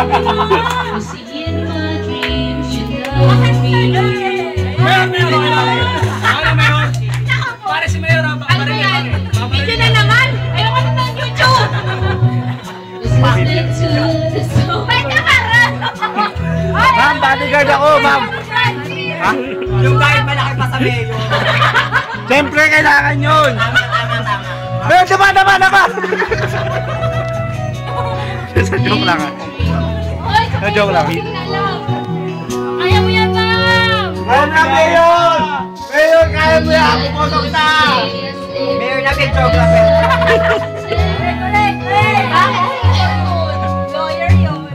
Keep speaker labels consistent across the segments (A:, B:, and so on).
A: Pare si Mayor,
B: video na naman! Ayoko na ng YouTube!
C: Ma'am, bodyguard ako, ma'am. Ha?
A: yung kahit malaki pa sa Mayor.
C: Siyempre, kailangan yun.
A: Tama.
C: Pero tama. Sa joke lang. Sa joke lang.
B: Kaya mo yan, ma'am!
C: Kaya na, Mayor! Mayor, kaya mo yan! Pumusok kita!
A: Mayor na videographer.
B: Lawyer yun.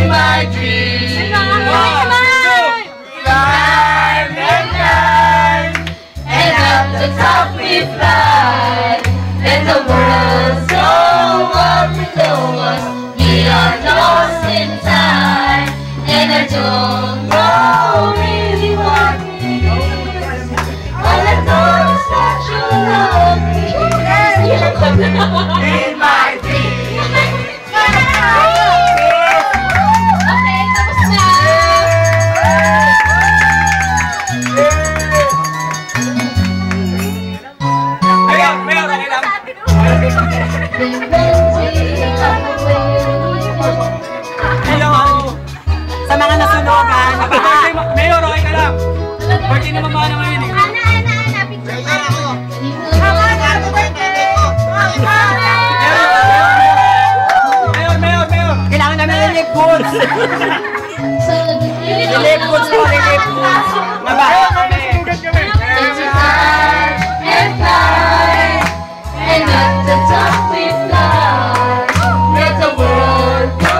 C: My dreams.
B: And at the top we fly, and the world so warm below us. We are lost in time, and I don't know really what it is. All I know is that you love me.
A: In my dreams.
B: Okay, tapos na.
A: Mayor, okay lang. Hello. Sa mga nasunugan. Mayor, okay ka lang. Birthday ni Mama na ngayon eh. Mayor. Kailangan namin relief goods. Relief goods po, relief goods. Mabaho kami.
B: And at the top we fly, let the world go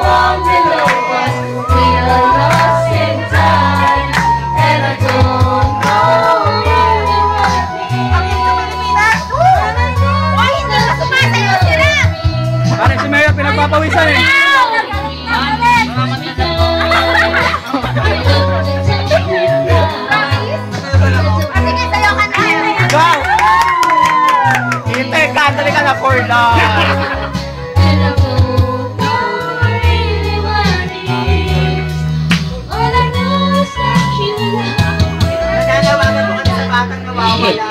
B: on below us. We are lost in time, and I don't know really what it is.
A: Parang si Mayor pinagpapawisan eh. Go! Hintay ka, dali ka na for love.
B: And I don't know really what it is. All I know is that you love me.
A: Nanawagan mo ka sa batang nawawala.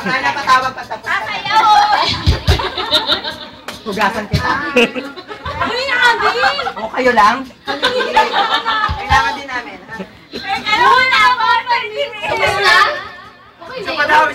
A: Napatawag pa tapos. Hugasan kita. O kayo lang? Kailangan din namin.
B: Tapos na?
A: Isa pa daw.